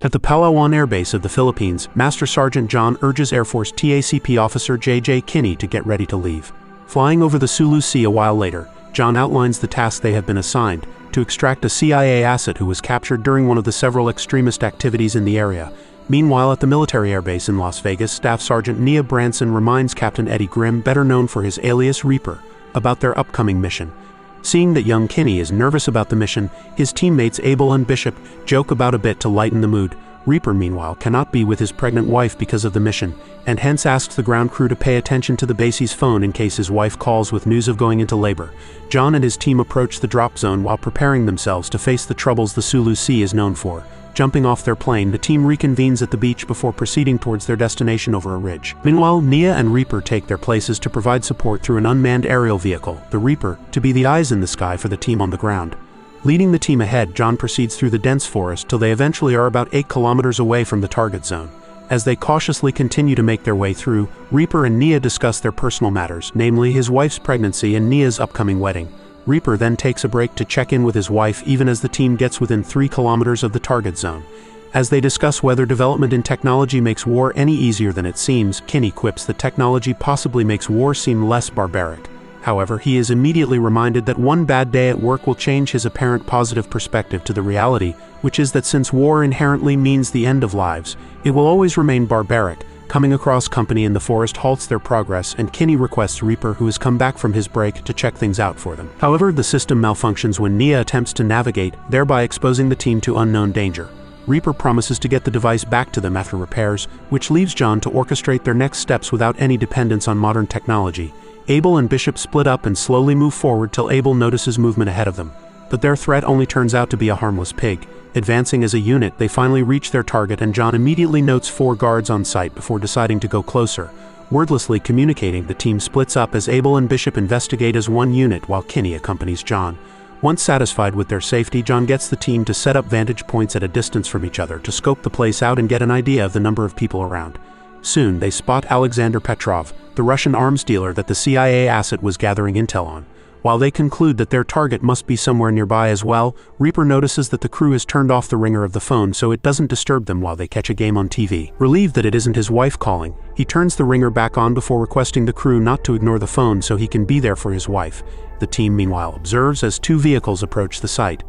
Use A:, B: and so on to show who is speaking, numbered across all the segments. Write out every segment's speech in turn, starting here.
A: At the Palawan Air Base of the Philippines, Master Sergeant John urges Air Force TACP officer J.J. Kinney to get ready to leave. Flying over the Sulu Sea a while later, John outlines the task they have been assigned, to extract a CIA asset who was captured during one of the several extremist activities in the area. Meanwhile, at the military airbase in Las Vegas, Staff Sergeant Nia Branson reminds Captain Eddie Grimm, better known for his alias Reaper, about their upcoming mission. Seeing that young Kinney is nervous about the mission, his teammates Abel and Bishop joke about a bit to lighten the mood. Reaper, meanwhile, cannot be with his pregnant wife because of the mission, and hence asks the ground crew to pay attention to the base's phone in case his wife calls with news of going into labor. John and his team approach the drop zone while preparing themselves to face the troubles the Sulu Sea is known for. Jumping off their plane, the team reconvenes at the beach before proceeding towards their destination over a ridge. Meanwhile, Nia and Reaper take their places to provide support through an unmanned aerial vehicle, the Reaper, to be the eyes in the sky for the team on the ground. Leading the team ahead, John proceeds through the dense forest till they eventually are about 8 kilometers away from the target zone. As they cautiously continue to make their way through, Reaper and Nia discuss their personal matters, namely his wife's pregnancy and Nia's upcoming wedding. Reaper then takes a break to check in with his wife even as the team gets within 3 kilometers of the target zone. As they discuss whether development in technology makes war any easier than it seems, Kinney quips that technology possibly makes war seem less barbaric. However, he is immediately reminded that one bad day at work will change his apparent positive perspective to the reality, which is that since war inherently means the end of lives, it will always remain barbaric. Coming across company in the forest halts their progress, and Kinney requests Reaper, who has come back from his break, to check things out for them. However, the system malfunctions when Nia attempts to navigate, thereby exposing the team to unknown danger. Reaper promises to get the device back to them after repairs, which leaves John to orchestrate their next steps without any dependence on modern technology. Abel and Bishop split up and slowly move forward till Abel notices movement ahead of them. But their threat only turns out to be a harmless pig. Advancing as a unit, they finally reach their target, and John immediately notes 4 guards on site before deciding to go closer. Wordlessly communicating, the team splits up as Abel and Bishop investigate as one unit while Kinney accompanies John. Once satisfied with their safety, John gets the team to set up vantage points at a distance from each other to scope the place out and get an idea of the number of people around. Soon, they spot Alexander Petrov, the Russian arms dealer that the CIA asset was gathering intel on. While they conclude that their target must be somewhere nearby as well, Reaper notices that the crew has turned off the ringer of the phone so it doesn't disturb them while they catch a game on TV. Relieved that it isn't his wife calling, he turns the ringer back on before requesting the crew not to ignore the phone so he can be there for his wife. The team meanwhile observes as 2 vehicles approach the site.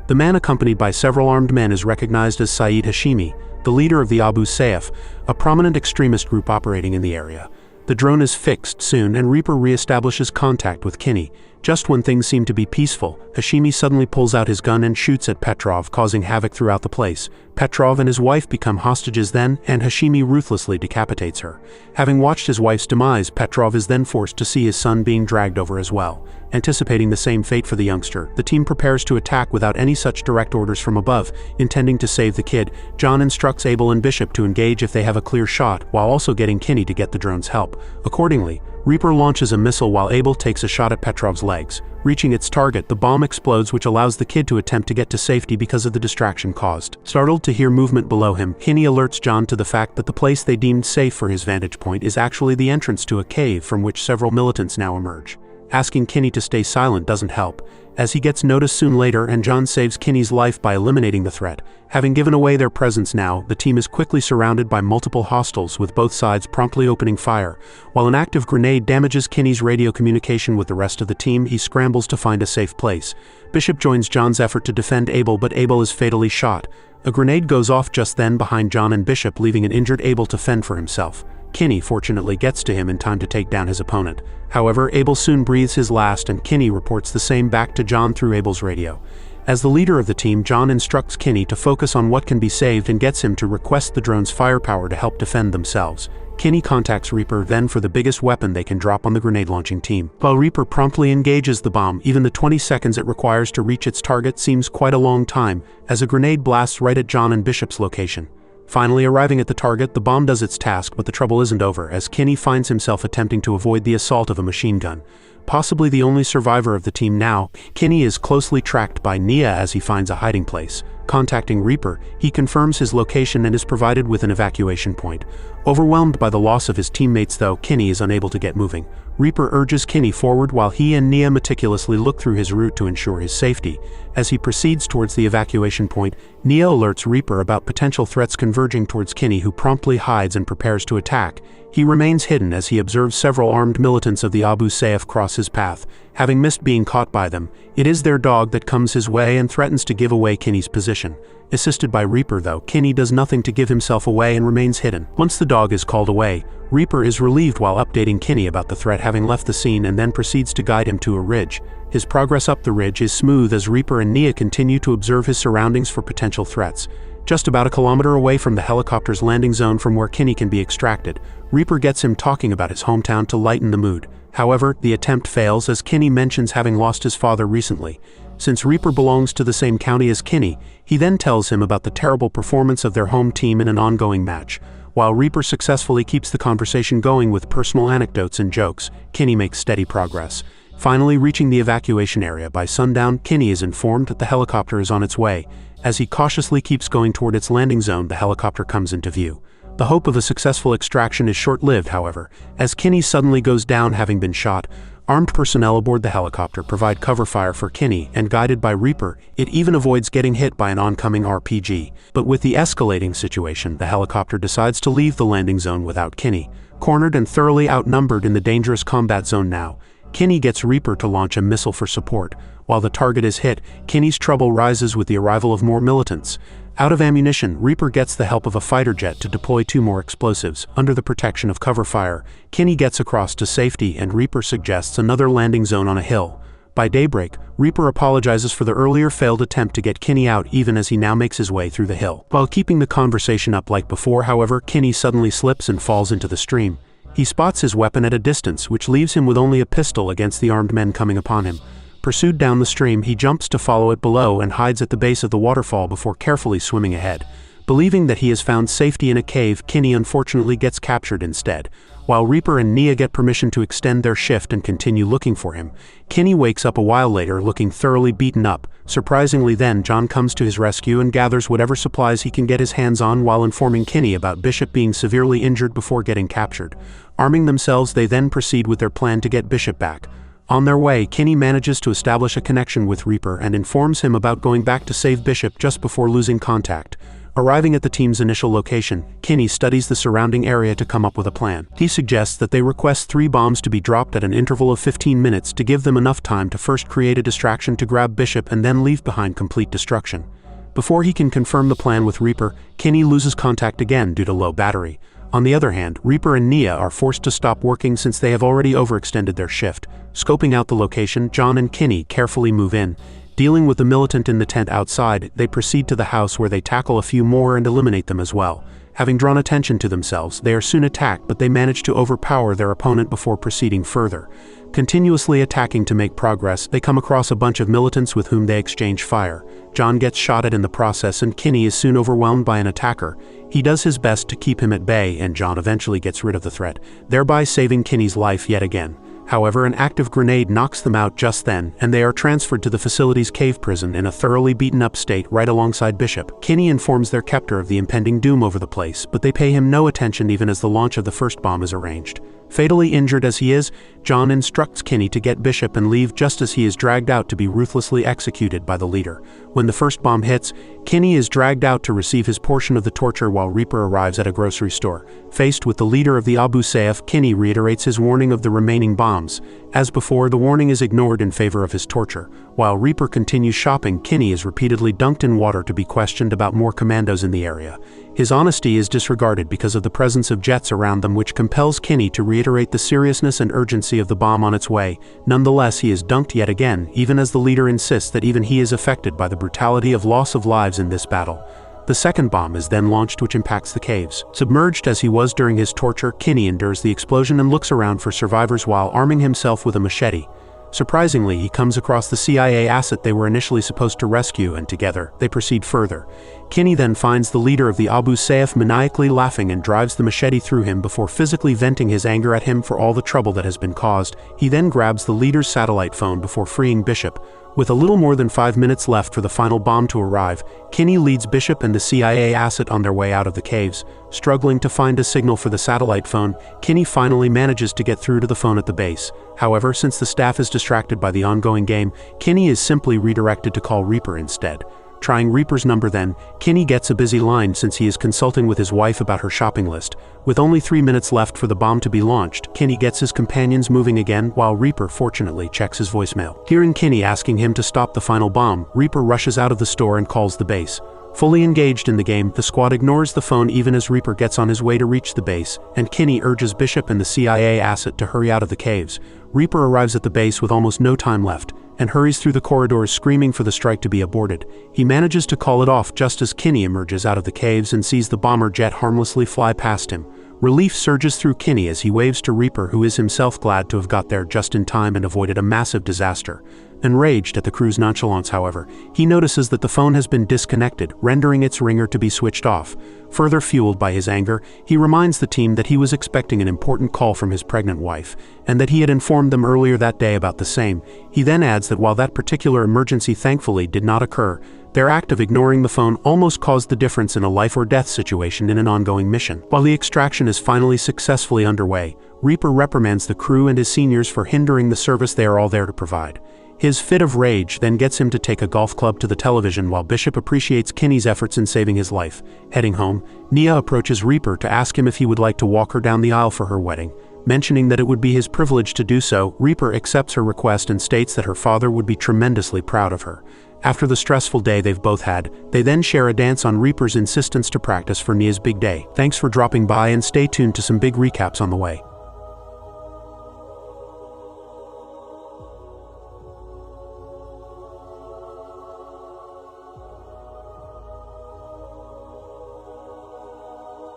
A: The man, accompanied by several armed men, is recognized as Saeed Hashimi, the leader of the Abu Sayyaf, a prominent extremist group operating in the area. The drone is fixed soon, and Reaper reestablishes contact with Kinney. Just when things seem to be peaceful, Hashimi suddenly pulls out his gun and shoots at Petrov, causing havoc throughout the place. Petrov and his wife become hostages then, and Hashimi ruthlessly decapitates her. Having watched his wife's demise, Petrov is then forced to see his son being dragged over as well. Anticipating the same fate for the youngster, the team prepares to attack without any such direct orders from above. Intending to save the kid, John instructs Abel and Bishop to engage if they have a clear shot, while also getting Kinney to get the drone's help. Accordingly, Reaper launches a missile while Abel takes a shot at Petrov's legs. Reaching its target, the bomb explodes, which allows the kid to attempt to get to safety because of the distraction caused. Startled to hear movement below him, Kinney alerts John to the fact that the place they deemed safe for his vantage point is actually the entrance to a cave from which several militants now emerge. Asking Kinney to stay silent doesn't help, as he gets noticed soon later, and John saves Kinney's life by eliminating the threat. Having given away their presence now, the team is quickly surrounded by multiple hostiles, with both sides promptly opening fire. While an active grenade damages Kinney's radio communication with the rest of the team, he scrambles to find a safe place. Bishop joins John's effort to defend Abel, but Abel is fatally shot. A grenade goes off just then behind John and Bishop, leaving an injured Abel to fend for himself. Kinney fortunately gets to him in time to take down his opponent. However, Abel soon breathes his last, and Kinney reports the same back to John through Abel's radio. As the leader of the team, John instructs Kinney to focus on what can be saved and gets him to request the drone's firepower to help defend themselves. Kinney contacts Reaper then for the biggest weapon they can drop on the grenade-launching team. While Reaper promptly engages the bomb, even the 20 seconds it requires to reach its target seems quite a long time, as a grenade blasts right at John and Bishop's location. Finally arriving at the target, the bomb does its task, but the trouble isn't over, as Kinney finds himself attempting to avoid the assault of a machine gun. Possibly the only survivor of the team now, Kinney is closely tracked by Nia as he finds a hiding place. Contacting Reaper, he confirms his location and is provided with an evacuation point. Overwhelmed by the loss of his teammates though, Kinney is unable to get moving. Reaper urges Kinney forward while he and Nia meticulously look through his route to ensure his safety. As he proceeds towards the evacuation point, Nia alerts Reaper about potential threats converging towards Kinney, who promptly hides and prepares to attack. He remains hidden as he observes several armed militants of the Abu Sayyaf cross his path. Having missed being caught by them, it is their dog that comes his way and threatens to give away Kinney's position. Assisted by Reaper though, Kinney does nothing to give himself away and remains hidden. Once the dog is called away, Reaper is relieved while updating Kinney about the threat having left the scene and then proceeds to guide him to a ridge. His progress up the ridge is smooth as Reaper and Nia continue to observe his surroundings for potential threats. Just about a kilometer away from the helicopter's landing zone from where Kinney can be extracted, Reaper gets him talking about his hometown to lighten the mood. However, the attempt fails as Kinney mentions having lost his father recently. Since Reaper belongs to the same county as Kinney, he then tells him about the terrible performance of their home team in an ongoing match. While Reaper successfully keeps the conversation going with personal anecdotes and jokes, Kinney makes steady progress. Finally reaching the evacuation area by sundown, Kinney is informed that the helicopter is on its way. As he cautiously keeps going toward its landing zone, the helicopter comes into view. The hope of a successful extraction is short-lived, however, as Kinney suddenly goes down having been shot. Armed personnel aboard the helicopter provide cover fire for Kinney, and guided by Reaper, it even avoids getting hit by an oncoming RPG. But with the escalating situation, the helicopter decides to leave the landing zone without Kinney. Cornered and thoroughly outnumbered in the dangerous combat zone now, Kinney gets Reaper to launch a missile for support. While the target is hit, Kinney's trouble rises with the arrival of more militants. Out of ammunition, Reaper gets the help of a fighter jet to deploy 2 more explosives. Under the protection of cover fire, Kinney gets across to safety and Reaper suggests another landing zone on a hill. By daybreak, Reaper apologizes for the earlier failed attempt to get Kinney out even as he now makes his way through the hill. While keeping the conversation up like before, however, Kinney suddenly slips and falls into the stream. He spots his weapon at a distance, which leaves him with only a pistol against the armed men coming upon him. Pursued down the stream, he jumps to follow it below and hides at the base of the waterfall before carefully swimming ahead. Believing that he has found safety in a cave, Kinney unfortunately gets captured instead. While Reaper and Nia get permission to extend their shift and continue looking for him, Kinney wakes up a while later looking thoroughly beaten up. Surprisingly then, John comes to his rescue and gathers whatever supplies he can get his hands on while informing Kinney about Bishop being severely injured before getting captured. Arming themselves, they then proceed with their plan to get Bishop back. On their way, Kinney manages to establish a connection with Reaper and informs him about going back to save Bishop just before losing contact. Arriving at the team's initial location, Kinney studies the surrounding area to come up with a plan. He suggests that they request 3 bombs to be dropped at an interval of 15 minutes to give them enough time to first create a distraction to grab Bishop and then leave behind complete destruction. Before he can confirm the plan with Reaper, Kinney loses contact again due to low battery. On the other hand, Reaper and Nia are forced to stop working since they have already overextended their shift. Scoping out the location, John and Kinney carefully move in. Dealing with the militant in the tent outside, they proceed to the house where they tackle a few more and eliminate them as well. Having drawn attention to themselves, they are soon attacked, but they manage to overpower their opponent before proceeding further. Continuously attacking to make progress, they come across a bunch of militants with whom they exchange fire. John gets shot at in the process and Kinney is soon overwhelmed by an attacker. He does his best to keep him at bay and John eventually gets rid of the threat, thereby saving Kinney's life yet again. However, an active grenade knocks them out just then, and they are transferred to the facility's cave prison in a thoroughly beaten-up state right alongside Bishop. Kinney informs their captor of the impending doom over the place, but they pay him no attention even as the launch of the first bomb is arranged. Fatally injured as he is, John instructs Kinney to get Bishop and leave just as he is dragged out to be ruthlessly executed by the leader. When the first bomb hits, Kinney is dragged out to receive his portion of the torture while Reaper arrives at a grocery store. Faced with the leader of the Abu Sayyaf, Kinney reiterates his warning of the remaining bombs. As before, the warning is ignored in favor of his torture. While Reaper continues shopping, Kinney is repeatedly dunked in water to be questioned about more commandos in the area. His honesty is disregarded because of the presence of jets around them, which compels Kinney to reiterate the seriousness and urgency of the bomb on its way. Nonetheless, he is dunked yet again, even as the leader insists that even he is affected by the brutality of loss of lives in this battle. The second bomb is then launched, which impacts the caves. Submerged as he was during his torture, Kinney endures the explosion and looks around for survivors while arming himself with a machete. Surprisingly, he comes across the CIA asset they were initially supposed to rescue, and together, they proceed further. Kinney then finds the leader of the Abu Sayyaf maniacally laughing and drives the machete through him before physically venting his anger at him for all the trouble that has been caused. He then grabs the leader's satellite phone before freeing Bishop. With a little more than 5 minutes left for the final bomb to arrive, Kinney leads Bishop and the CIA asset on their way out of the caves. Struggling to find a signal for the satellite phone, Kinney finally manages to get through to the phone at the base. However, since the staff is distracted by the ongoing game, Kinney is simply redirected to call Reaper instead. Trying Reaper's number then, Kinney gets a busy line since he is consulting with his wife about her shopping list. With only 3 minutes left for the bomb to be launched, Kinney gets his companions moving again while Reaper fortunately checks his voicemail. Hearing Kinney asking him to stop the final bomb, Reaper rushes out of the store and calls the base. Fully engaged in the game, the squad ignores the phone even as Reaper gets on his way to reach the base, and Kinney urges Bishop and the CIA asset to hurry out of the caves. Reaper arrives at the base with almost no time left, and hurries through the corridors screaming for the strike to be aborted. He manages to call it off just as Kinney emerges out of the caves and sees the bomber jet harmlessly fly past him. Relief surges through Kinney as he waves to Reaper, who is himself glad to have got there just in time and avoided a massive disaster. Enraged at the crew's nonchalance, however, he notices that the phone has been disconnected, rendering its ringer to be switched off. Further fueled by his anger, he reminds the team that he was expecting an important call from his pregnant wife, and that he had informed them earlier that day about the same. He then adds that while that particular emergency thankfully did not occur, their act of ignoring the phone almost caused the difference in a life-or-death situation in an ongoing mission. While the extraction is finally successfully underway, Reaper reprimands the crew and his seniors for hindering the service they are all there to provide. His fit of rage then gets him to take a golf club to the television while Bishop appreciates Kinney's efforts in saving his life. Heading home, Nia approaches Reaper to ask him if he would like to walk her down the aisle for her wedding. Mentioning that it would be his privilege to do so, Reaper accepts her request and states that her father would be tremendously proud of her. After the stressful day they've both had, they then share a dance on Reaper's insistence to practice for Nia's big day. Thanks for dropping by and stay tuned to some big recaps on the way.